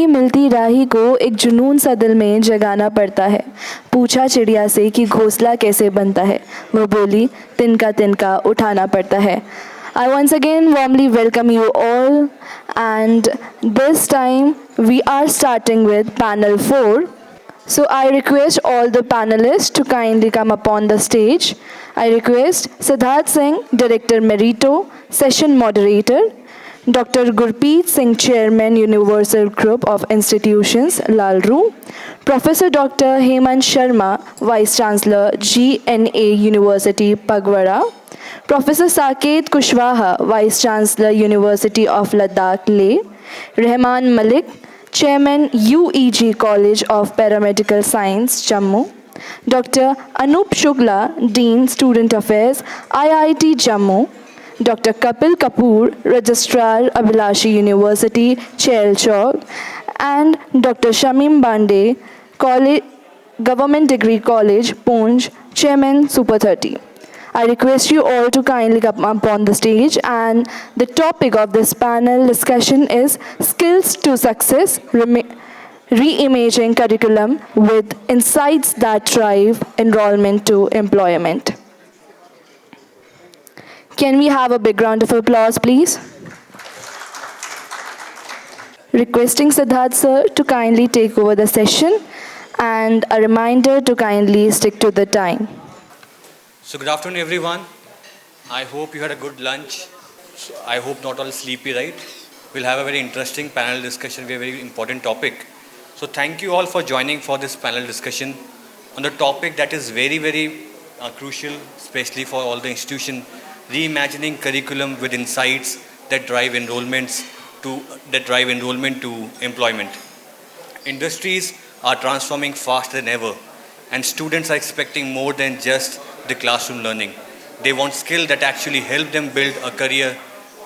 मिलती राही को एक जुनून सा दिल में जगाना पड़ता है। पूछा चिड़िया से कि घोंसला कैसे बनता है, वो बोली तिनका तिनका उठाना पड़ता है। I once again warmly welcome you all, and this time we are starting with panel 4. So I request all the panelists to kindly come upon the stage. I request Siddharth Singh, Director Merito, Session Moderator, Dr. Gurpreet Singh, Chairman, Universal Group of Institutions, Lalru, Professor Dr. Hemant Sharma, Vice Chancellor, GNA University, Pagwara, Professor Saket Kushwaha, Vice Chancellor, University of Ladakh, Leh, Rehman Malik, Chairman, UEG College of Paramedical Science, Jammu, Dr. Anup Shukla, Dean, Student Affairs, IIT Jammu, Dr. Kapil Kapoor, Registrar, Abhilashi University, Chelchog, and Dr. Shamim Bande, Government Degree College, Poonch, Chairman, Super 30. I request you all to kindly come up on the stage, and the topic of this panel discussion is Skills to Success, Reimaging Curriculum with Insights that Drive Enrollment to Employment. Can we have a big round of applause, please? Requesting Siddharth sir to kindly take over the session, and a reminder to kindly stick to the time. So good afternoon everyone. I hope you had a good lunch. So I hope not all sleepy, right? We'll have a very interesting panel discussion, a very important topic. So thank you all for joining for this panel discussion on the topic that is very, very crucial, especially for all the institutions, reimagining curriculum with insights that drive enrollment to employment. Industries are transforming faster than ever, and students are expecting more than just the classroom learning. They want skills that actually help them build a career.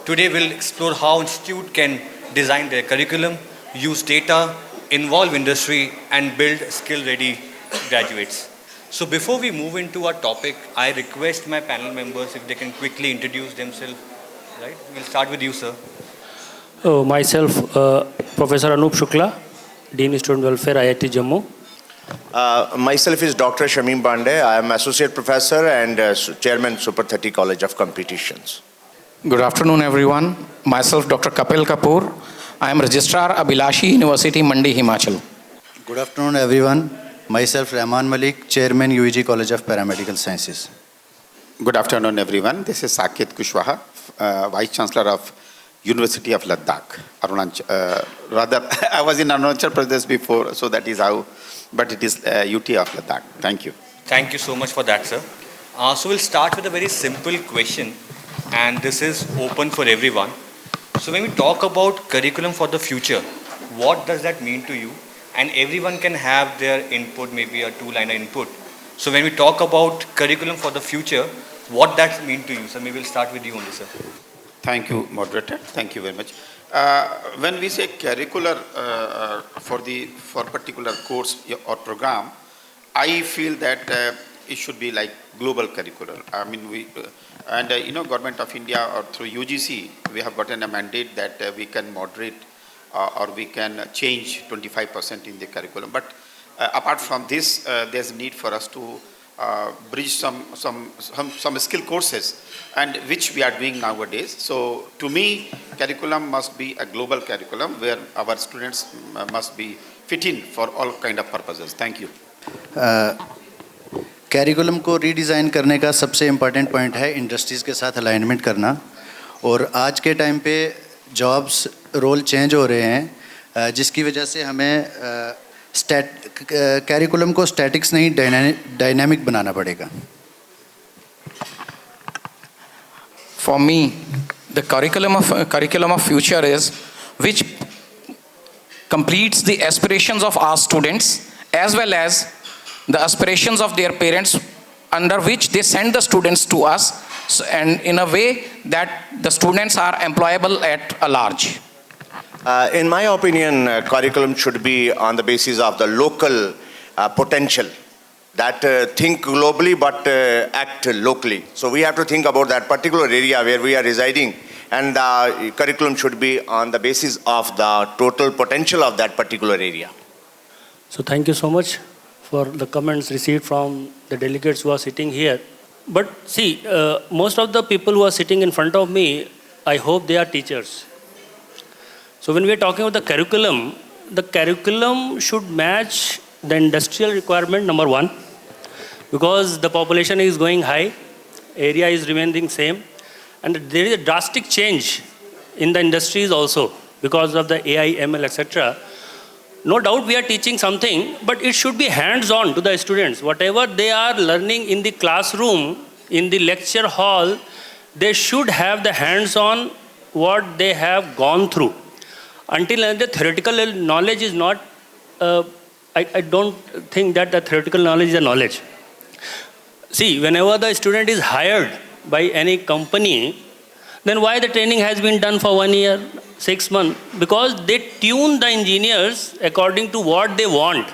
Today we'll explore how institute can design their curriculum, use data, involve industry, and build skill-ready graduates. So before we move into our topic, I request my panel members if they can quickly introduce themselves. Right? We'll start with you, sir. Myself, Professor Anup Shukla, Dean Student Welfare, IIT Jammu. Myself is Dr. Shamim Bande. I am Associate Professor and Chairman, Super 30 College of Competitions. Good afternoon, everyone. Myself, Dr. Kapil Kapoor. I am Registrar, Abhilashi University, Mandi, Himachal. Good afternoon, everyone. Myself, Rehman Malik, Chairman, UEG College of Paramedical Sciences. Good afternoon, everyone. This is Saket Kushwaha, Vice Chancellor of University of Ladakh. Rather, I was in Arunachal Pradesh before, so that is how, but it is UT of Ladakh. Thank you. Thank you so much for that, sir. So we'll start with a very simple question, and this is open for everyone. So when we talk about curriculum for the future, what does that mean to you? And everyone can have their input, maybe a two-liner input. So when we talk about curriculum for the future, what that mean to you? So maybe we'll start with you only, sir. Thank you, moderator. Thank you very much. When we say curricular for particular course or program, I feel that it should be like global curricular. I mean, Government of India or through UGC, we have gotten a mandate that we can moderate or we can change 25% in the curriculum. But apart from this, there's a need for us to bridge some skill courses, and which we are doing nowadays. So to me, curriculum must be a global curriculum where our students must be fit in for all kind of purposes. Thank you. Curriculum को redesign करने का सबसे important point है industries के साथ alignment करना। और आज के टाइम पे जॉब्स रोल चेंज हो रहे हैं, जिसकी वजह से हमें कैरिकुलम को स्टैटिक्स नहीं डायनामिक बनाना पड़ेगा। For me, the curriculum of future is which completes the aspirations of our students as well as the aspirations of their parents, under which they send the students to us, and in a way that the students are employable at a large. In my opinion, curriculum should be on the basis of the local potential. That think globally but act locally. So we have to think about that particular area where we are residing and the curriculum should be on the basis of the total potential of that particular area. So thank you so much for the comments received from the delegates who are sitting here. But see, most of the people who are sitting in front of me, I hope they are teachers. So when we are talking about the curriculum should match the industrial requirement, number one, because the population is going high, area is remaining same, and there is a drastic change in the industries also because of the AI, ML, etc. No doubt we are teaching something, but it should be hands-on to the students. Whatever they are learning in the classroom, in the lecture hall, they should have the hands-on what they have gone through. Until the theoretical knowledge is not, I don't think that the theoretical knowledge is a knowledge. See, whenever the student is hired by any company, then why the training has been done for 1 year, 6 months? Because they tune the engineers according to what they want.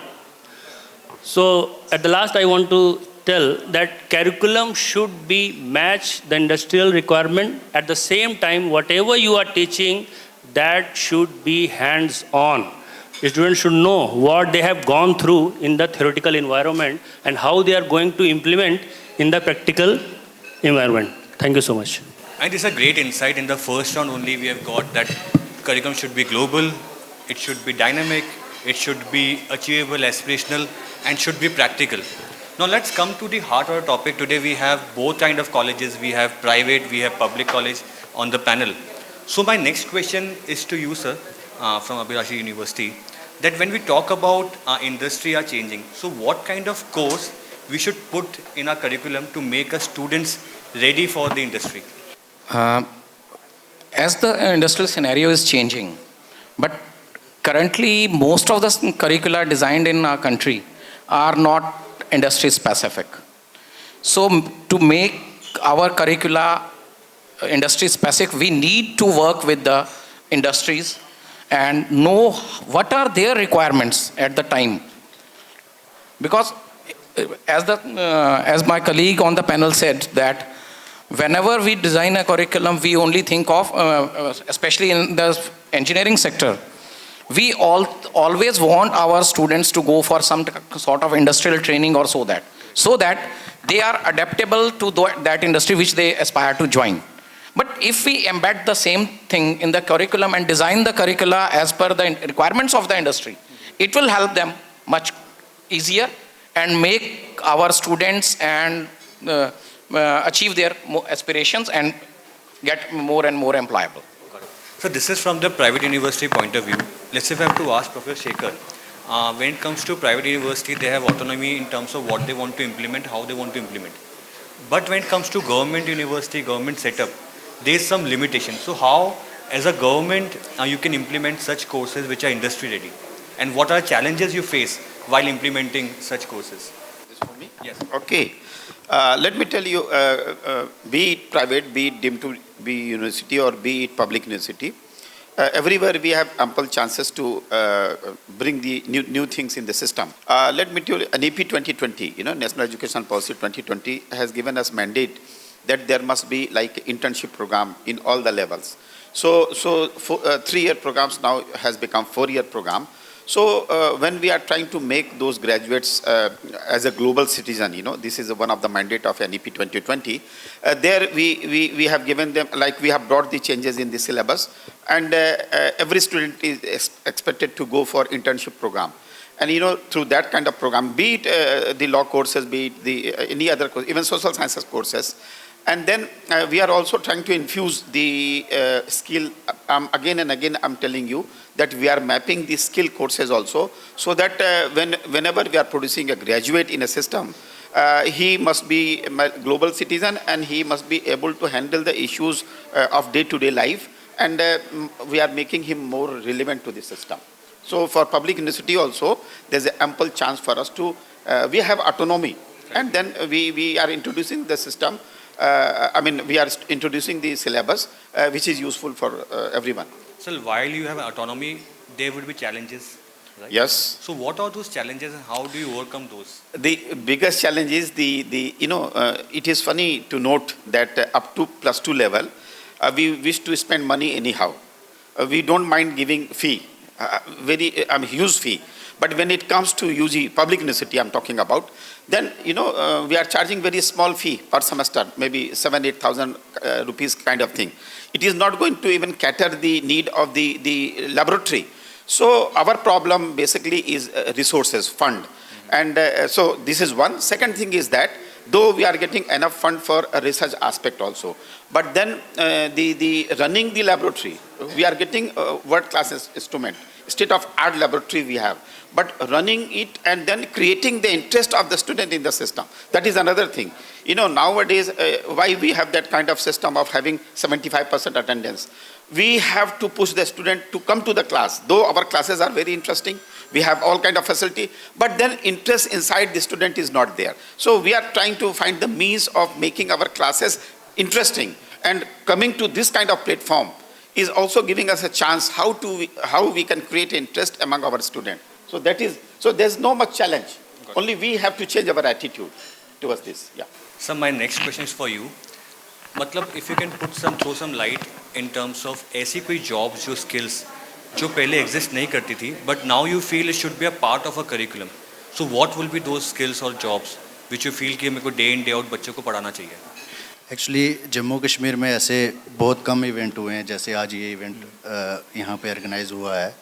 So at the last I want to tell that curriculum should be match the industrial requirement. At the same time, whatever you are teaching, that should be hands-on. The students should know what they have gone through in the theoretical environment and how they are going to implement in the practical environment. Thank you so much. And it's a great insight. In the first round only we have got that curriculum should be global, it should be dynamic, it should be achievable, aspirational, and should be practical. Now let's come to the heart of the topic. Today we have both kind of colleges. We have private, we have public college on the panel. So my next question is to you, sir, from Abhirashii University, that when we talk about industry are changing, so what kind of course we should put in our curriculum to make our students ready for the industry? As the industrial scenario is changing, but currently most of the curricula designed in our country are not industry specific. So to make our curricula industry specific, we need to work with the industries and know what are their requirements at the time. Because as my colleague on the panel said, that whenever we design a curriculum, we only think of, especially in the engineering sector, we always want our students to go for some sort of industrial training or so that they are adaptable to that industry which they aspire to join. But if we embed the same thing in the curriculum and design the curricula as per the requirements of the industry, it will help them much easier and make our students and achieve their aspirations and get more and more employable. So this is from the private university point of view. Let's say if I have to ask Professor Shekhar, when it comes to private university, they have autonomy in terms of what they want to implement, how they want to implement. But when it comes to government university, government setup, there is some limitation. So how, as a government, you can implement such courses which are industry ready? And what are challenges you face while implementing such courses? This for me? Yes. Okay. Let me tell you, be it private, be it deemed to be university, or be it public university, everywhere we have ample chances to bring the new things in the system. Let me tell you, NEP 2020, National Education Policy 2020 has given us mandate that there must be like internship program in all the levels. So 3-year programs now has become 4-year program. So when we are trying to make those graduates as a global citizen, this is one of the mandate of NEP 2020. There we have given them, like we have brought the changes in the syllabus, and every student is expected to go for internship program. And through that kind of program, be it the law courses, be it the any other course, even social sciences courses. And then we are also trying to infuse the skill, again and again I'm telling you that we are mapping the skill courses also, so that whenever we are producing a graduate in a system, he must be a global citizen and he must be able to handle the issues of day-to-day life, and we are making him more relevant to the system. So for public university also, there's an ample chance for us to, we have autonomy, and then we are introducing the system. We are introducing the syllabus, which is useful for everyone. So while you have autonomy, there would be challenges, right? Yes. So what are those challenges and how do you overcome those? The biggest challenge is it is funny to note that up to +2 level, we wish to spend money anyhow. We don't mind giving fee, huge fee. But when it comes to UG, public university I'm talking about, then, we are charging very small fee per semester, maybe 7,000-8,000 rupees kind of thing. It is not going to even cater the need of the laboratory. So our problem basically is resources, fund. And so this is one. Second thing is that, though we are getting enough fund for a research aspect also, but then the running the laboratory, we are getting world-class instrument, state-of-art laboratory we have, but running it and then creating the interest of the student in the system, that is another thing. Nowadays, why we have that kind of system of having 75% attendance? We have to push the student to come to the class. Though our classes are very interesting, we have all kind of facility, but then interest inside the student is not there. So we are trying to find the means of making our classes interesting, and coming to this kind of platform is also giving us a chance how we can create interest among our students. So there's no much challenge. Only we have to change our attitude towards this. Yeah. So my next question is for you. मतलब if you can throw some light in terms of ऐसी कोई jobs जो skills जो पहले exist नहीं करती थी, but now you feel it should be a part of a curriculum. So what will be those skills or jobs which you feel कि मेरे को day in day out बच्चों को पढ़ाना चाहिए? एक्चुअली जम्मू कश्मीर में ऐसे बहुत कम इवेंट हुए हैं, जैसे आज ये इवेंट यहाँ पे ऑर्गेनाइज हुआ है.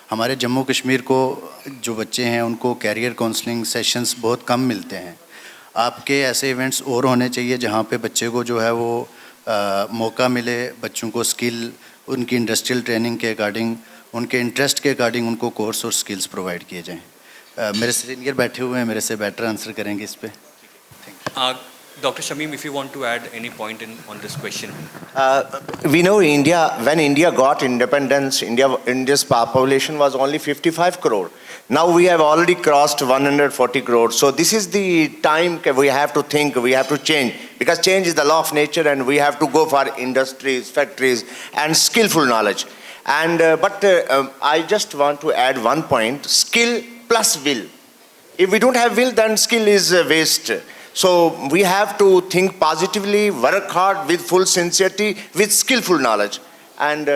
हमारे जम्मू कश्मीर को जो बच्चे हैं उनको कैरियर काउंसलिंग सेशंस बहुत कम मिलते हैं. आपके ऐसे इवेंट्स और होने चाहिए जहाँ पे बच्चे को जो है वो मौका मिले, बच्चों को स्किल, उनकी इंडस्ट्रियल ट्रेनिंग के अकॉर्डिंग, उनके इंटरेस्ट के अकॉर्डिंग उनको कोर्स और स्किल्स प्रोवाइड किए जाएँ. मेरे सीनियर बैठे हुए हैं, मेरे से बेटर आंसर करेंगे इस पर. Dr. Shamim, if you want to add any point on this question. We know when India got independence, India's population was only 55 crore. Now we have already crossed 140 crore. So this is the time we have to think, we have to change. Because change is the law of nature, and we have to go for industries, factories, and skillful knowledge. And but I just want to add one point: skill plus will. If we don't have will, then skill is waste. So we have to think positively, work hard with full sincerity, with skillful knowledge, and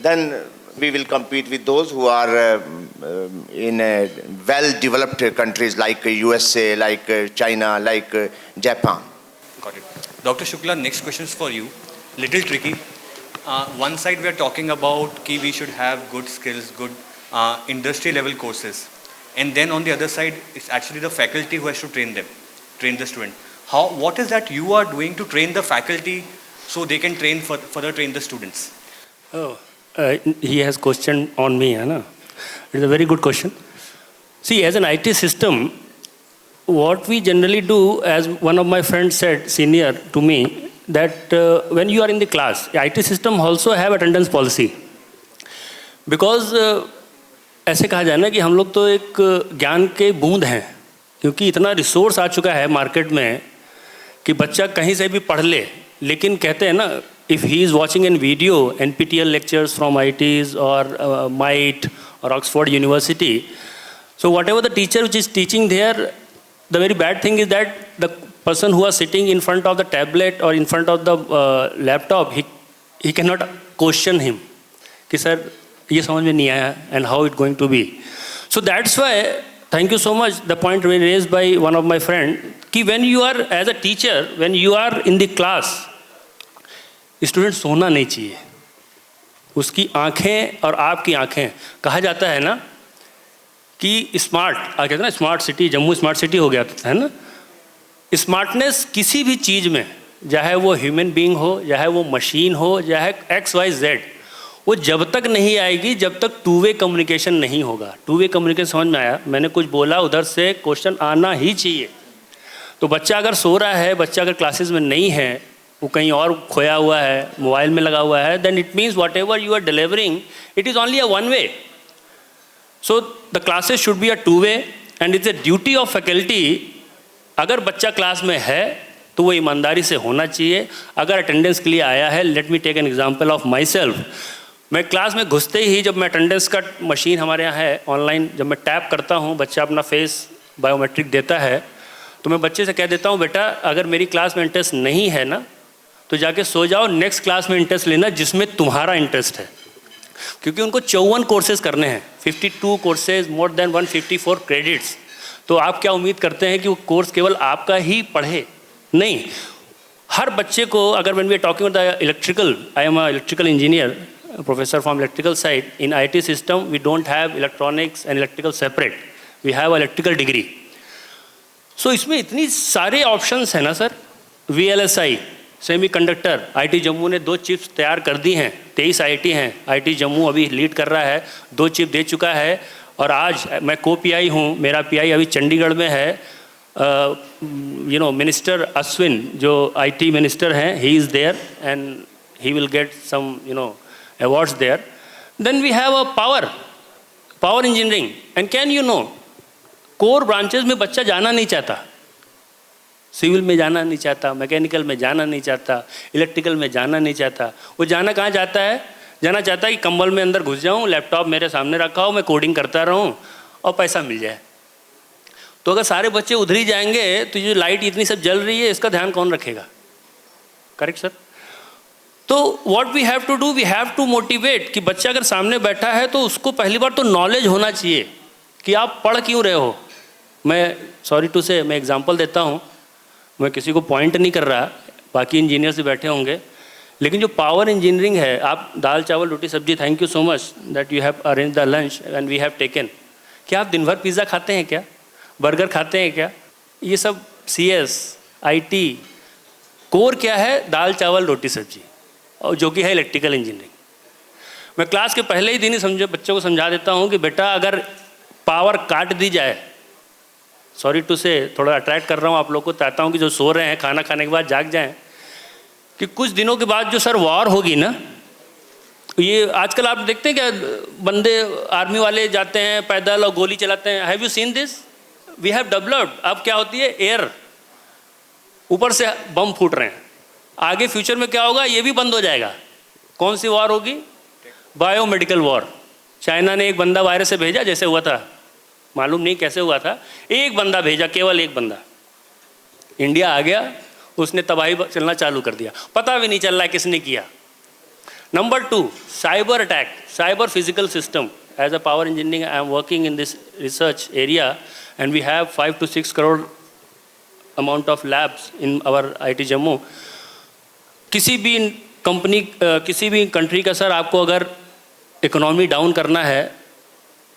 then we will compete with those who are in well-developed countries like USA, like China, like Japan. Got it. Dr. Shukla, next question is for you. Little tricky. One side we are talking about कि we should have good skills, good industry level courses, and then on the other side it's actually the faculty who has to train the student. What is that you are doing to train the faculty so they can further train the students? He has question on me, है ना? It's a very good question. See, as an IT system, what we generally do, as one of my friends said, senior to me, that when you are in the class, IT system also have attendance policy. Because ऐसे कहा जाए ना कि हम लोग तो एक ज्ञान के बूंद हैं, क्योंकि इतना रिसोर्स आ चुका है मार्केट में कि बच्चा कहीं से भी पढ़ ले. लेकिन कहते हैं ना, if he is watching in video NPTEL lectures from IITs or MIT or Oxford University, so whatever the teacher which is teaching there, the very bad thing is that the person who is sitting in front of the tablet or in front of the laptop, he cannot question him कि sir ये समझ में नहीं आया and how it going to be. So that's why, thank you so much, the point raised by one of my friend कि when you are as a teacher, when you are in the class, student सोना नहीं चाहिए. उसकी आंखें और आपकी आंखें, कहा जाता है ना कि स्मार्ट, कहते हैं ना smart city, Jammu smart city हो गया है ना. स्मार्टनेस किसी भी चीज़ में, चाहे वो ह्यूमन बीइंग हो, चाहे वो मशीन हो, चाहे XYZ, वो जब तक नहीं आएगी जब तक टू वे कम्युनिकेशन नहीं होगा. टू वे कम्युनिकेशन समझ में आया? मैंने कुछ बोला, उधर से क्वेश्चन आना ही चाहिए. तो बच्चा अगर सो रहा है, बच्चा अगर क्लासेस में नहीं है, वो कहीं और खोया हुआ है, मोबाइल में लगा हुआ है, then it means whatever you are delivering, it is only a one way. So the classes should be a two way, and it's a duty of faculty. अगर बच्चा क्लास में है तो वो ईमानदारी से होना चाहिए. अगर अटेंडेंस के लिए आया है, let me take an example of myself. मैं क्लास में घुसते ही, जब मैं अटेंडेंस का मशीन हमारे यहाँ है ऑनलाइन, जब मैं टैप करता हूँ, बच्चा अपना फेस बायोमेट्रिक देता है, तो मैं बच्चे से कह देता हूँ, बेटा अगर मेरी क्लास में इंटरेस्ट नहीं है ना, तो जाके सो जाओ, नेक्स्ट क्लास में इंटरेस्ट लेना जिसमें तुम्हारा इंटरेस्ट है, क्योंकि उनको 54 कोर्सेज करने हैं, 52 कोर्सेज, मोर देन 154 क्रेडिट्स। तो आप क्या उम्मीद करते हैं कि वो कोर्स केवल आपका ही पढ़े? नहीं, हर बच्चे को अगर when we are talking about the electrical, I am an electrical engineer, a professor from electrical side. In IT system, we don't have electronics and electrical separate. We have electrical degree. So इसमें इतनी सारे options हैं ना sir. VLSI, semi conductor, IT Jammu ने 2 chips तैयार कर दी हैं, 23 IIT हैं, IT जम्मू अभी लीड कर रहा है, 2 चिप दे चुका है। और आज मैं को PI हूँ, मेरा PI अभी चंडीगढ़ में है। मिनिस्टर अश्विन जो IT मिनिस्टर हैं, he is there and he will get some awards there. Then we have a power engineering, and can core branches में बच्चा जाना नहीं चाहता, सिविल में जाना नहीं चाहता, मैकेनिकल में जाना नहीं चाहता, इलेक्ट्रिकल में जाना नहीं चाहता। वो जाना कहाँ चाहता है? जाना चाहता है कि कंबल में अंदर घुस जाऊँ, लैपटॉप मेरे सामने रखा हो, मैं कोडिंग करता रहूँ और पैसा मिल जाए। तो अगर सारे बच्चे उधर ही जाएंगे तो जो लाइट इतनी सब जल रही है इसका ध्यान कौन रखेगा? Correct sir? तो what we have to do, we have to motivate कि बच्चा अगर सामने बैठा है तो उसको पहली बार तो नॉलेज होना चाहिए कि आप पढ़ क्यों रहे हो। मैं सॉरी टू से मैं एग्जांपल देता हूँ, मैं किसी को पॉइंट नहीं कर रहा, बाकी इंजीनियर से बैठे होंगे, लेकिन जो पावर इंजीनियरिंग है, आप दाल chawal roti sabzi, thank you so much that you have arrange the lunch and we have taken. क्या आप दिन भर पिज़्ज़ा खाते हैं क्या? बर्गर खाते हैं क्या? ये सब CS IT कोर क्या है? दाल चावल रोटी सब्जी, और जो कि है इलेक्ट्रिकल इंजीनियरिंग। मैं क्लास के पहले ही दिन ही बच्चों को समझा देता हूँ कि बेटा अगर पावर काट दी जाए, सॉरी टू से थोड़ा अट्रैक्ट कर रहा हूँ आप लोग को, चाहता हूँ कि जो सो रहे हैं खाना खाने के बाद जाग जाएं, कि कुछ दिनों के बाद जो सर वॉर होगी ना, ये आजकल आप देखते हैं क्या बंदे आर्मी वाले जाते हैं पैदल और गोली चलाते हैं? Have you seen this? We have developed. अब क्या होती है, एयर ऊपर से बम फूट रहे हैं, आगे फ्यूचर में क्या होगा ये भी बंद हो जाएगा। कौन सी वॉर होगी? Biomedical war. चाइना ने एक बंदा वायरस से भेजा, जैसे हुआ था, मालूम नहीं कैसे हुआ था, एक बंदा भेजा, केवल एक बंदा, इंडिया आ गया, उसने तबाही चलना चालू कर दिया, पता भी नहीं चल रहा है किसने किया। Number 2, cyber attack, cyber physical system. As a power engineering I am working in this research area and we have 5 to 6 crore amount of labs in our IT Jammu. किसी भी कंपनी किसी भी कंट्री का सर आपको अगर economy down करना है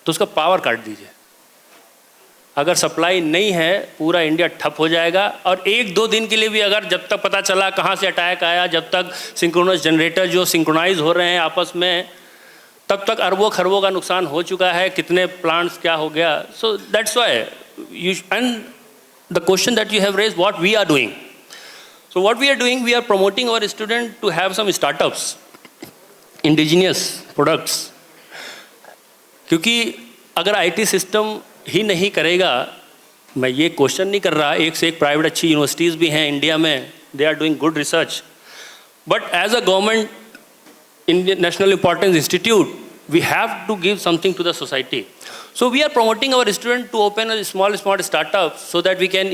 तो उसका पावर काट दीजिए। अगर सप्लाई नहीं है पूरा इंडिया ठप हो जाएगा। और 1-2 दिन के लिए भी अगर जब तक पता चला कहाँ से अटैक आया, जब तक सिंक्रोनस जनरेटर जो सिंक्रोनाइज हो रहे हैं आपस में, तब तक अरबों खरबों का नुकसान हो चुका है, कितने प्लांट्स क्या हो गया। So that's why you and the question that you have raised, what we are doing. So what we are doing, we are promoting our student to have some startups, indigenous products. क्योंकि अगर IT system ही नहीं करेगा, मैं ये question नहीं कर रहा, एक से एक प्राइवेट अच्छी यूनिवर्सिटीज़ भी हैं इंडिया में, they are doing good research, but as a government Indian national importance institute, we have to give something to the society. So we are promoting our student to open a small startup so that we can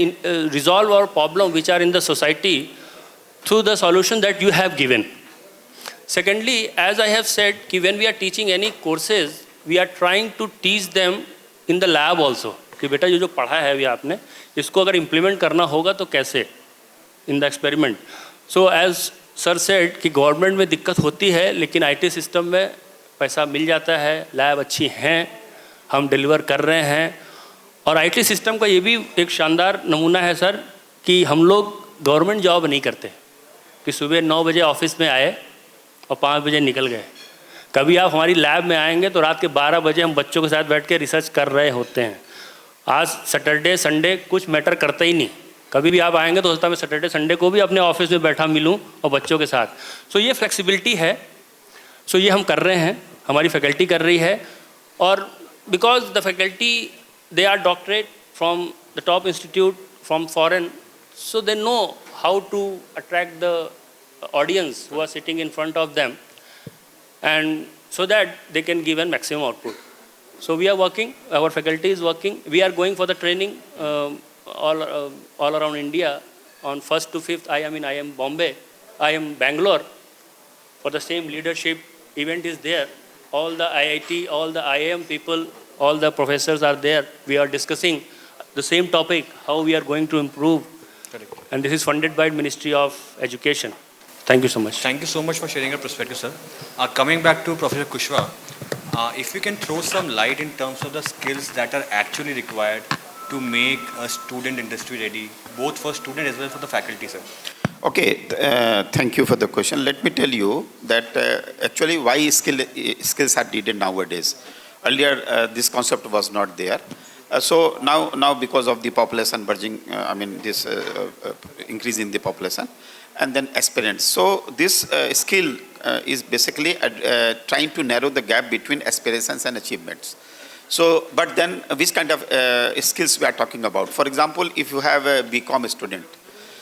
resolve our problem which are in the society through the solution that you have given. Secondly, as I have said, कि when we are teaching any courses, we are trying to teach them in the lab also. कि बेटा जो पढ़ा है अभी आपने, इसको अगर implement करना होगा तो कैसे, in the experiment. So as sir said कि गवर्नमेंट में दिक्कत होती है, लेकिन IT सिस्टम में पैसा मिल जाता है, लैब अच्छी हैं, हम डिलीवर कर रहे हैं। और IT सिस्टम का ये भी एक शानदार नमूना है सर कि हम लोग गवर्नमेंट जॉब नहीं करते कि सुबह 9 बजे ऑफिस में आए और 5 बजे निकल गए। कभी आप हमारी लैब में आएंगे तो रात के 12 बजे हम बच्चों के साथ बैठ के रिसर्च कर रहे होते हैं। आज सैटरडे संडे कुछ मैटर करता ही नहीं, कभी भी आप आएंगे तो सोचता मैं सैटरडे संडे को भी अपने ऑफिस में बैठा मिलूं और बच्चों के साथ। सो ये फ्लेक्सिबिलिटी है, सो ये हम कर रहे हैं, हमारी फैकल्टी कर रही है। और because the faculty they are doctorate from the top institute from foreign, so they know how to attract the audience who are sitting in front of them and so that they can give an maximum output. So we are working, our faculty is working, we are going for the training all around India on 1st to 5th. I am Bombay, I am Bangalore, for the same leadership event is there. All the IIT, all the IIM people, all the professors are there. We are discussing the same topic, how we are going to improve. Correct. And this is funded by Ministry of Education. Thank you so much. Thank you so much for sharing your perspective, sir. Coming back to Professor Kushwa, if you can throw some light in terms of the skills that are actually required to make a student industry ready, both for student as well as for the faculty, sir. Okay, thank you for the question. Let me tell you that actually why skills are needed nowadays. Earlier, this concept was not there. So now because of the population merging, this increase in the population, and then aspirants. So this skill is basically trying to narrow the gap between aspirations and achievements. So, but then which kind of skills we are talking about? For example, if you have a BCom student,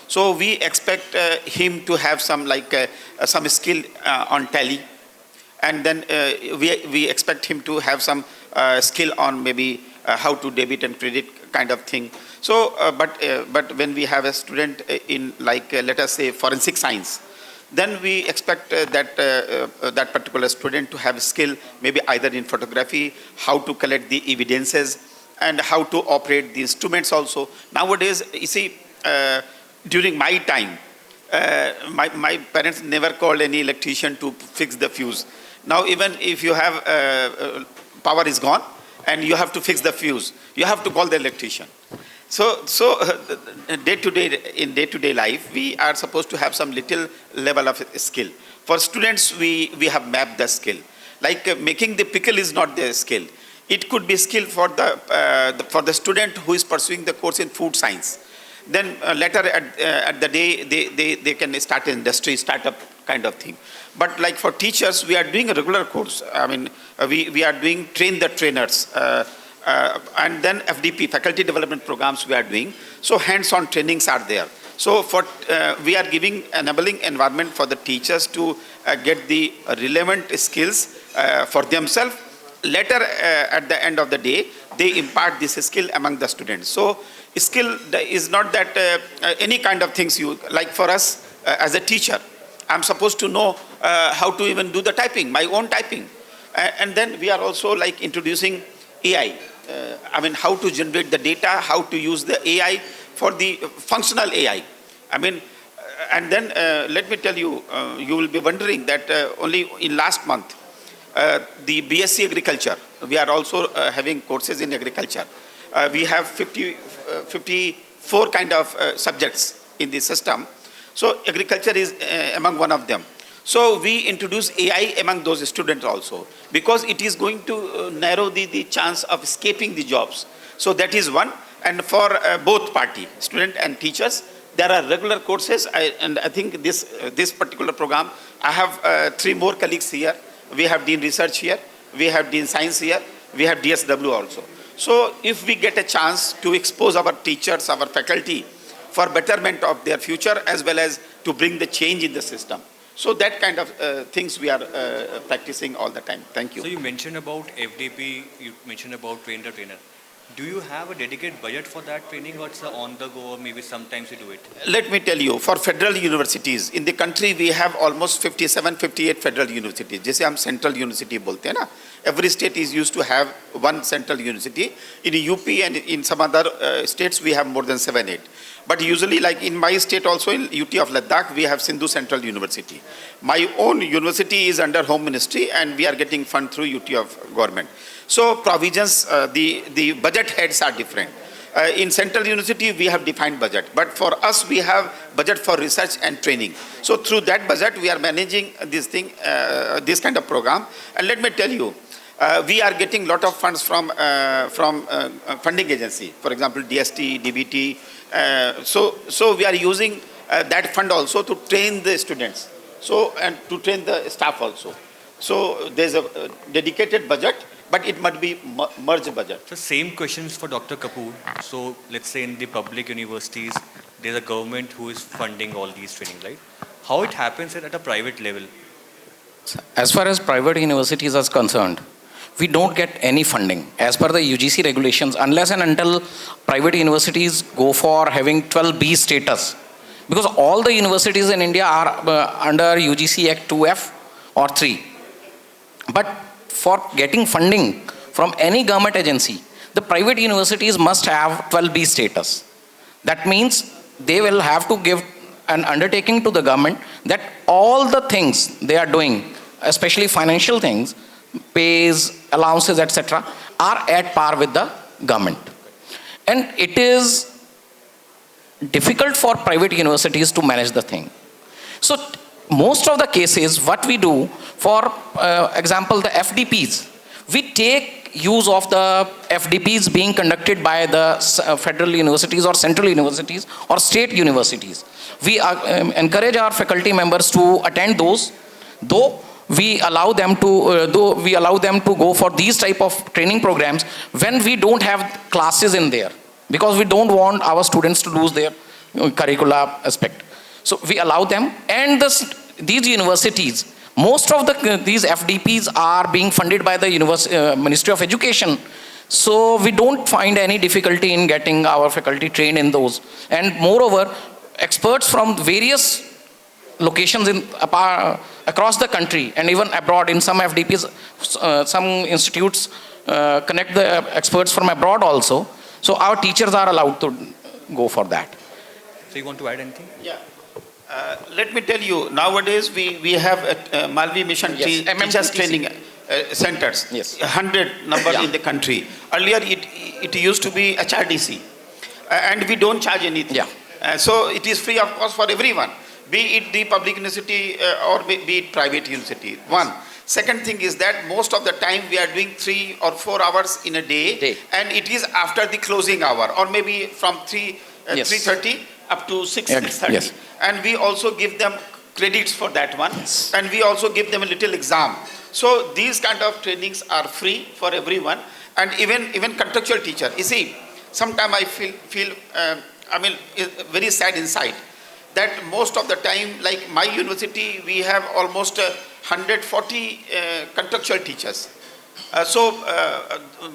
so we expect him to have some some skill on tally, and then we expect him to have some skill on maybe how to debit and credit kind of thing. So, but when we have a student in let us say forensic science, then we expect that particular student to have skill maybe either in photography, how to collect the evidences, and how to operate the instruments also. Nowadays, you see, during my time, my parents never called any electrician to fix the fuse. Now, even if you have power is gone and you have to fix the fuse, you have to call the electrician. So in day-to-day life, we are supposed to have some little level of skill. For students, we have mapped the skill. Like making the pickle is not the skill. It could be skill for the student who is pursuing the course in food science. Then later at the day, they can start an industry, startup kind of thing. But like for teachers, we are doing a regular course. We are doing train the trainers. And then FDP, faculty development programs we are doing. So hands-on trainings are there. So we are giving enabling environment for the teachers to get the relevant skills for themselves. Later, at the end of the day, they impart this skill among the students. So skill is not that any kind of things you, like for us as a teacher, I'm supposed to know how to even do the typing, my own typing. And then we are also like introducing AI. How to generate the data, how to use the AI for the functional AI. And then let me tell you, you will be wondering that only in last month, the BSc Agriculture, we are also having courses in agriculture. We have 54 kind of subjects in the system. So agriculture is among one of them. So we introduce AI among those students also, because it is going to narrow the chance of escaping the jobs. So that is one. And for both party, student and teachers, there are regular courses. And I think this particular program, I have 3 more colleagues here. We have Dean Research here, we have Dean Science here, we have DSW also. So if we get a chance to expose our teachers, our faculty for betterment of their future as well as to bring the change in the system. So that kind of things we are practicing all the time. Thank you. So you mentioned about FDP, you mentioned about train the trainer. Do you have a dedicated budget for that training, or it's on the go, or maybe sometimes you do it? Let me tell you, for federal universities, in the country we have almost 57, 58 federal universities. जैसे हम central university बोलते हैं ना, every state is used to have one central university. In UP and in some other states we have more than 7, 8. But usually, like in my state also, in UT of Ladakh, we have Sindhu Central University. My own university is under Home Ministry and we are getting fund through UT of government. So provisions, the budget heads are different. In Central University, we have defined budget. But for us, we have budget for research and training. So through that budget, we are managing this thing, this kind of program. And let me tell you, we are getting lot of funds from funding agency. For example, DST, DBT. So we are using that fund also to train the students. So, and to train the staff also. So there's a dedicated budget, but it must be merged budget. So same questions for Dr. Kapoor. So let's say in the public universities, there's a government who is funding all these training, right? How it happens at a private level? As far as private universities are concerned, we don't get any funding. As per the UGC regulations, unless and until private universities go for having 12B status, because all the universities in India are under UGC Act 2F or 3. But for getting funding from any government agency, the private universities must have 12B status. That means they will have to give an undertaking to the government that all the things they are doing, especially financial things, pays, allowances, etc., are at par with the government. And it is difficult for private universities to manage the thing. So most of the cases, what we do, for example, the FDPs, we take use of the FDPs being conducted by the federal universities or central universities or state universities. We encourage our faculty members to attend those, though we allow them to go for these type of training programs when we don't have classes in there, because we don't want our students to lose their curricula aspect. So we allow them, and these universities, most of these FDPs are being funded by the Ministry of Education. So we don't find any difficulty in getting our faculty trained in those. And moreover, experts from various locations across the country and even abroad, in some FDPs, some institutes connect the experts from abroad also. So our teachers are allowed to go for that. So you want to add anything? Yeah. Let me tell you, nowadays we have Malvi Mission Teachers Training Centers, 100 number in the country. Earlier it used to be HRDC, and we don't charge anything. So it is free of cost for everyone, be it the public university or be it private university. One. Second thing is that most of the time we are doing 3 or 4 hours in a day, and it is after the closing hour, or maybe from 3:30 up to 6:30. And we also give them credits for that one, and we also give them a little exam. So these kind of trainings are free for everyone, and even contractual teacher. You see, sometimes I feel very sad inside that most of the time, like my university, we have almost 140 contractual teachers.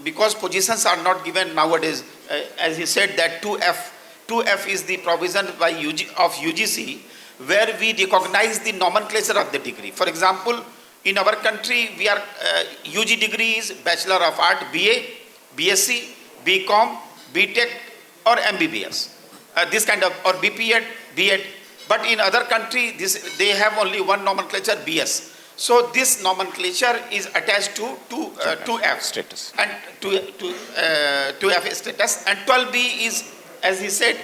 Because positions are not given nowadays, as he said, that 2F is the provision by UGC, where we recognize the nomenclature of the degree. For example, in our country, we are UG degree is Bachelor of Art, BA, BSc, BCom, BTech, or MBBS. This kind of, or BPEd, BEd. But in other country, they have only one nomenclature, BS. So this nomenclature is attached to 2F status and 2F status, and 12B is, as he said,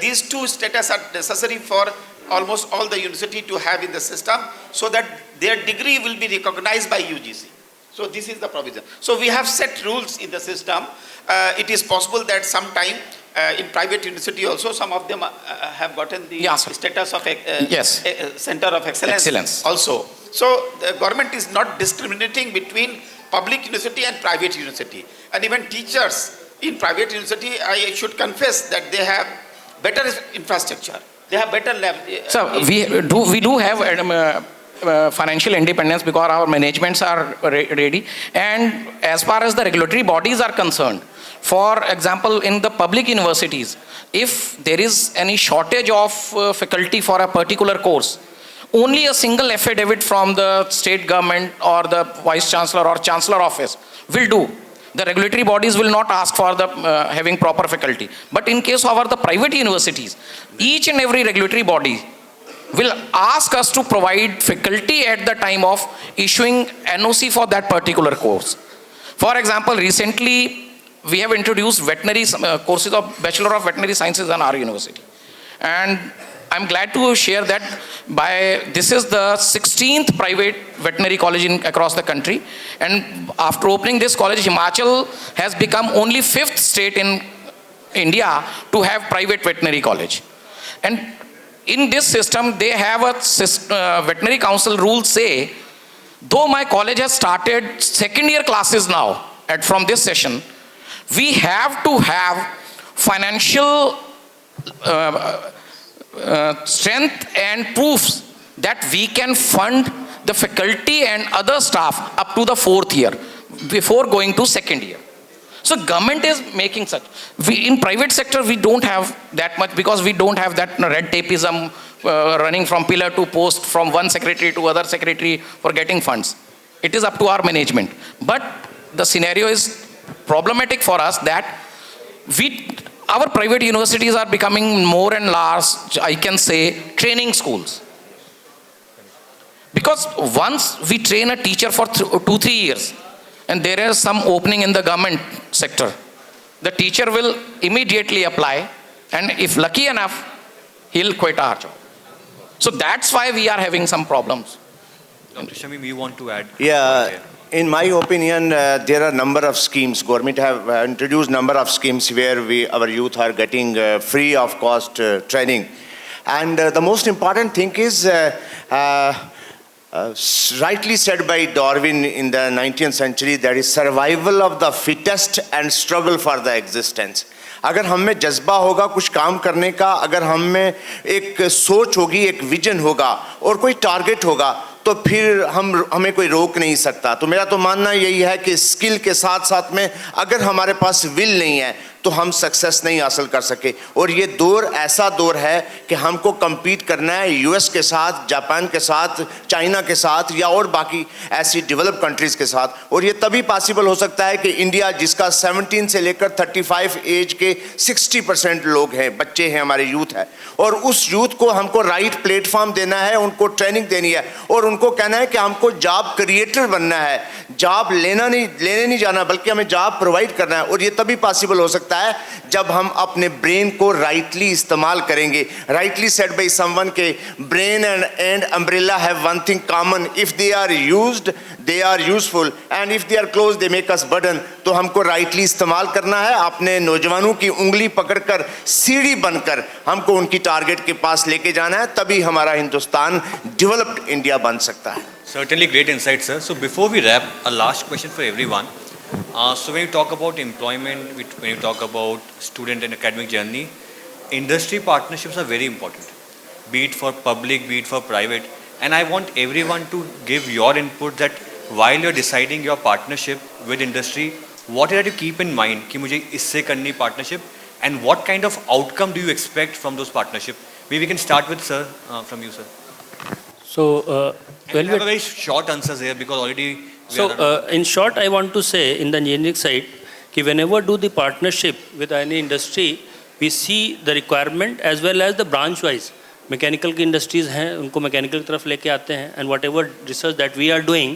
these two status are necessary for almost all the university to have in the system, so that their degree will be recognized by UGC. So this is the provision. So we have set rules in the system. It is possible that sometime in private university also, some of them have gotten the status of Center of Excellence also. So the government is not discriminating between public university and private university. And even teachers in private university, I should confess that they have better infrastructure. They have better level. So we do have financial independence because our managements are ready. And as far as the regulatory bodies are concerned, for example, in the public universities, if there is any shortage of faculty for a particular course, only a single affidavit from the state government or the vice chancellor or chancellor office will do. The regulatory bodies will not ask for the having proper faculty. But in case of the private universities, each and every regulatory body will ask us to provide faculty at the time of issuing NOC for that particular course. For example, recently we have introduced veterinary courses of Bachelor of Veterinary Sciences in our university. And I'm glad to share that this is the 16th private veterinary college across the country. And after opening this college, Himachal has become only 5th state in India to have private veterinary college. And in this system, they have a veterinary council rules say, though my college has started second year classes now from this session, we have to have financial strength and proofs that we can fund the faculty and other staff up to the 4th year before going to second year. So government is making such. In private sector, we don't have that much because we don't have that red tapeism running from pillar to post, from one secretary to other secretary for getting funds. It is up to our management. But the scenario is problematic for us that our private universities are becoming more and large, I can say, training schools. Because once we train a teacher for 2-3 years, and there is some opening in the government sector, the teacher will immediately apply, and if lucky enough, he'll quit our job. So that's why we are having some problems. Dr. Shamim, you want to add? Yeah, in my opinion, there are a number of schemes. Government have introduced number of schemes where our youth are getting free of cost training. And the most important thing is, rightly said by Darwin in the 19th century, that is survival of the fittest and struggle for the existence. अगर हम में जज्बा होगा कुछ काम करने का, अगर हम में एक सोच होगी, एक विजन होगा और कोई टारगेट होगा, तो फिर हमें कोई रोक नहीं सकता. तो मेरा तो मानना यही है कि स्किल के साथ साथ में अगर हमारे पास विल नहीं है तो हम सक्सेस नहीं हासिल कर सके. और ये दौर ऐसा दौर है कि हमको कम्पीट करना है यूएस के साथ, जापान के साथ, चाइना के साथ या और बाकी ऐसी डेवलप कंट्रीज़ के साथ. और ये तभी पॉसिबल हो सकता है कि इंडिया जिसका 17 से लेकर 35 एज के 60% लोग हैं, बच्चे हैं, हमारे यूथ है, और उस यूथ को हमको राइट प्लेटफॉर्म देना है, उनको ट्रेनिंग देनी है और उनको कहना है कि हमको जॉब क्रिएटर बनना है. जॉब लेने नहीं जाना, बल्कि हमें जॉब प्रोवाइड करना है. और ये तभी पॉसिबल हो सकता है जब हम अपने ब्रेन को राइटली इस्तेमाल करेंगे. राइटली सेड बाय समवन के brain and umbrella have one thing common, if they are used they are useful and if they are close they make us burden. तो हमको राइटली इस्तेमाल करना है, अपने नौजवानों की उंगली पकड़कर सीढ़ी बनकर हमको उनकी टारगेट के पास लेके जाना है, तभी हमारा हिंदुस्तान डेवलप्ड इंडिया बन सकता है. Certainly great insight, sir. So before we wrap, a last question for everyone. So when you talk about employment, when you talk about student and academic journey, industry partnerships are very important, be it for public, be it for private. And I want everyone to give your input that while you're deciding your partnership with industry, what is that you keep in mind कि मुझे इससे करनी partnership, and what kind of outcome do you expect from those partnership? Maybe we can start with sir, from you, sir. So, We have a very short answers here because already. In short, I want to say in the engineering side, कि whenever do the partnership with any industry, we see the requirement as well as the branch wise. Mechanical की industries हैं, उनको mechanical की तरफ लेके आते हैं, and whatever research that we are doing,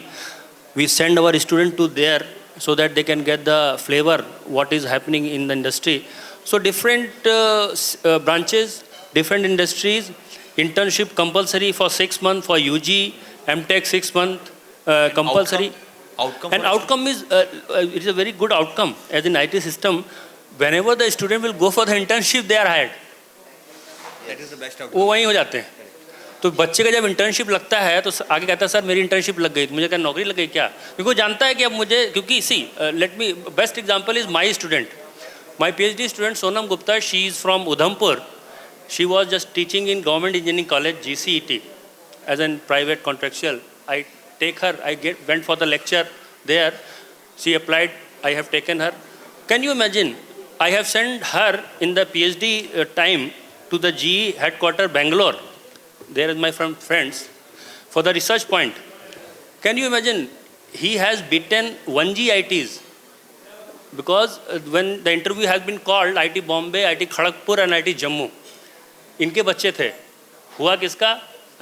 we send our student to there so that they can get the flavor what is happening in the industry. So different branches, different industries, internship compulsory for 6 months for UG, MTech 6 months compulsory. Outcome is it is a very good outcome as in IT system. Whenever the student will go for the internship, they are hired. That is the best outcome. वो वहीं हो जाते हैं. तो बच्चे का जब internship लगता है तो आगे कहता है सर मेरी इंटर्नशिप लग गई, तो मुझे क्या नौकरी लग गई क्या? क्योंकि वो जानता है कि अब मुझे, क्योंकि see let me best example is my student, my PhD student Sonam Gupta. She is from Udhampur. She was just teaching in Government Engineering College, GCET, as a private contractual. I take her, went for the lecture there. She applied, I have taken her. Can you imagine? I have sent her in the PhD time to the GE headquarter, Bangalore. There is my friends for the research point. Can you imagine? He has beaten 1G ITs because when the interview has been called, IT Bombay, IT Kharagpur and IT Jammu. इनके बच्चे थे. हुआ किसका?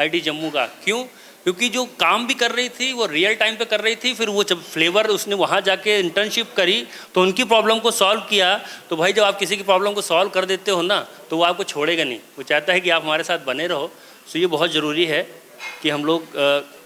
IT Jammu का. क्यों? क्योंकि जो काम भी कर रही थी वो रियल टाइम पे कर रही थी. फिर वो जब फ्लेवर उसने वहाँ जाके इंटर्नशिप करी तो उनकी प्रॉब्लम को सॉल्व किया. तो भाई जब आप किसी की प्रॉब्लम को सॉल्व कर देते हो ना तो वो आपको छोड़ेगा नहीं, वो चाहता है कि आप हमारे साथ बने रहो. सो ये बहुत ज़रूरी है कि हम लोग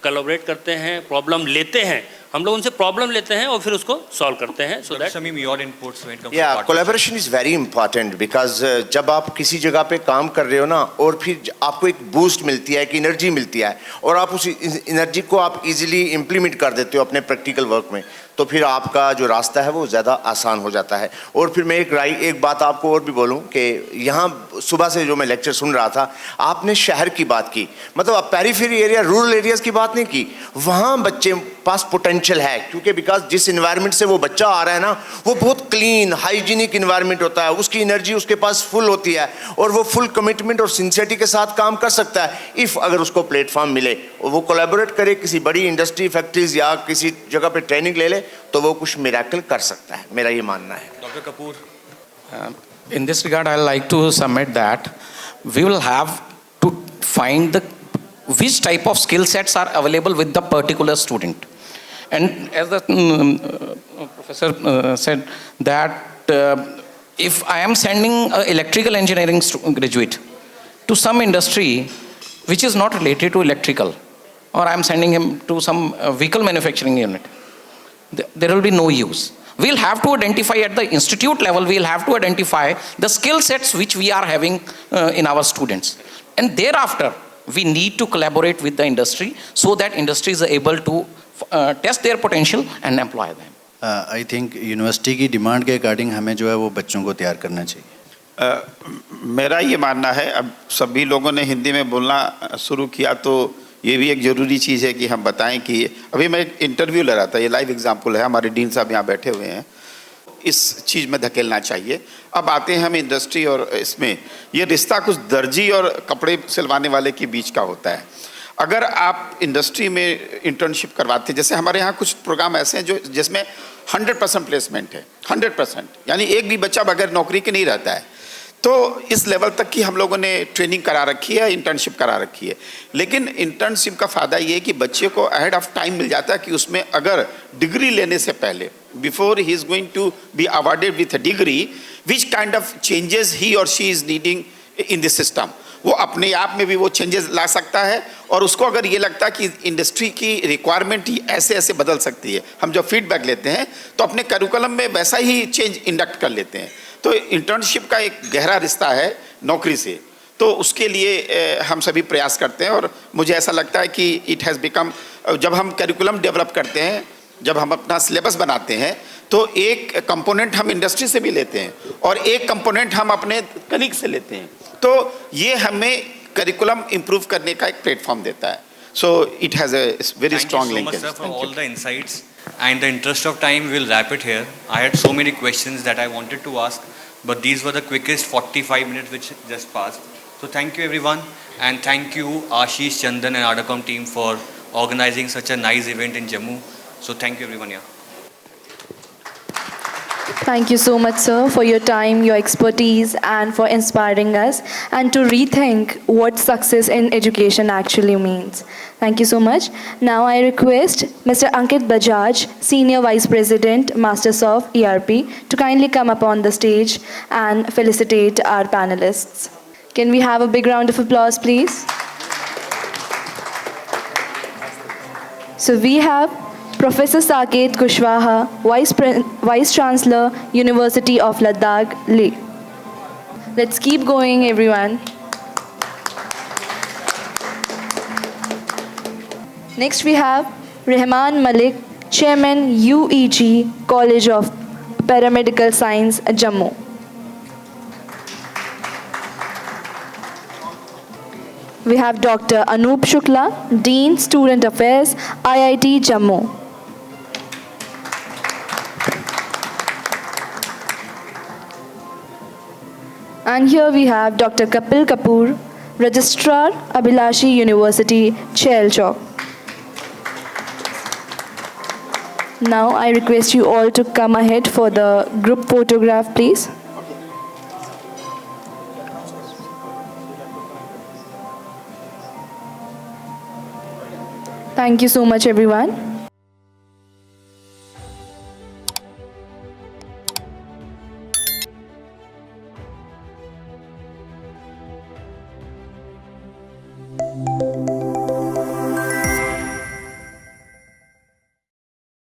कोलैबोरेट करते हैं, प्रॉब्लम लेते हैं, हम लोग उनसे प्रॉब्लम लेते हैं और फिर उसको सॉल्व करते हैं. So that Shamim, your inputs when it comes to Yeah, partnership. collaboration is very important because जब आप किसी जगह पे काम कर रहे हो ना और फिर आपको एक बूस्ट मिलती है, एक एनर्जी मिलती है और आप उस एनर्जी को आप इजीली इम्प्लीमेंट कर देते हो अपने प्रैक्टिकल वर्क में, तो फिर आपका जो रास्ता है वो ज़्यादा आसान हो जाता है. और फिर मैं एक बात आपको और भी बोलूँ कि यहाँ सुबह से जो मैं लेक्चर सुन रहा था, आपने शहर की बात की, मतलब आप पेरिफेरी एरिया, रूरल एरियाज़ की बात नहीं की. वहाँ बच्चे पास पोटेंशियल है, क्योंकि बिकॉज जिस इन्वायरमेंट से वो बच्चा आ रहा है ना, वो बहुत क्लीन हाइजीनिक इन्वायरमेंट होता है, उसकी एनर्जी उसके पास फुल होती है और वो फुल कमिटमेंट और सिंसियरिटी के साथ काम कर सकता है इफ़ अगर उसको प्लेटफॉर्म मिले और वो कोलैबोरेट करे किसी बड़ी इंडस्ट्री फैक्ट्रीज या किसी जगह पे ट्रेनिंग ले ले तो वो कुछ मिरेकल कर सकता है, मेरा ये मानना है। Dr. Kapoor. In this regard, I like to submit that we will have to find the which type of skill sets are available with the particular student. And as the professor said that if I am sending an electrical engineering graduate to some industry which is not related to electrical, or I am sending him to some vehicle manufacturing unit, there will be no use. We'll have to identify at the institute level, we'll have to identify the skill sets which we are having in our students. And thereafter, we need to collaborate with the industry so that industry is able to test their potential and employ them. I think university की demand के according हमें जो है वो बच्चों को तैयार करना चाहिए। मेरा ये मानना है, अब सभी लोगों ने हिंदी में बोलना शुरू किया तो ये भी एक ज़रूरी चीज़ है कि हम बताएं कि अभी मैं एक इंटरव्यू ले रहा था, ये लाइव एग्जांपल है, हमारे डीन साहब यहाँ बैठे हुए हैं, इस चीज़ में धकेलना चाहिए। अब आते हैं हम इंडस्ट्री और इसमें, ये रिश्ता कुछ दर्जी और कपड़े सिलवाने वाले के बीच का होता है। अगर आप इंडस्ट्री में इंटर्नशिप करवाते हैं, जैसे हमारे यहाँ कुछ प्रोग्राम ऐसे हैं जो जिसमें 100% प्लेसमेंट है, 100%, यानी एक भी बच्चा बगैर नौकरी के नहीं रहता है। तो इस लेवल तक की हम लोगों ने ट्रेनिंग करा रखी है, इंटर्नशिप करा रखी है। लेकिन इंटर्नशिप का फ़ायदा ये है कि बच्चे को अहेड ऑफ टाइम मिल जाता है कि उसमें अगर डिग्री लेने से पहले, before he is going to be awarded with a degree, which kind of changes he और she is needing in this system, वो अपने आप में भी वो चेंजेस ला सकता है। और उसको अगर ये लगता है कि इंडस्ट्री की रिक्वायरमेंट ही ऐसे ऐसे बदल सकती है, हम जब फीडबैक लेते हैं तो अपने करिकुलम में वैसा ही चेंज इंडक्ट कर लेते हैं। तो इंटर्नशिप का एक गहरा रिश्ता है नौकरी से, तो उसके लिए हम सभी प्रयास करते हैं। और मुझे ऐसा लगता है कि इट हैज़ बिकम, जब हम करिकुलम डेवलप करते हैं, जब हम अपना सिलेबस बनाते हैं, तो एक कंपोनेंट हम इंडस्ट्री से भी लेते हैं और एक कंपोनेंट हम अपने कलीग से लेते हैं। तो ये हमें करिकुलम इम्प्रूव करने का एक प्लेटफॉर्म देता है। So it has a very strong link. Thank you so much, sir, for all the insights. And in the interest of time, we'll wrap it here. I had so many questions that I wanted to ask, but these were the quickest 45 minutes which just passed. So thank you, everyone, and thank you, Ashish, Chandan, and Adacom team for organizing such a nice event in Jammu. So thank you, everyone. Yeah. Thank you so much, sir, for your time, your expertise, and for inspiring us and to rethink what success in education actually means. Thank you so much. Now I request Mr. Ankit Bajaj, Senior Vice President, Masters of ERP, to kindly come up on the stage and felicitate our panelists. Can we have a big round of applause, please? So we have Professor Saket Kushwaha, Vice Chancellor, University of Ladakh, Leh. Let's keep going, everyone. Next we have Rehman Malik, Chairman, UEG, College of Paramedical Science, Jammu. We have Dr. Anup Shukla, Dean, Student Affairs, IIT, Jammu. And here we have Dr. Kapil Kapoor, Registrar, Abhilashi University, Chelchok. Now I request you all to come ahead for the group photograph, please. Thank you so much, everyone.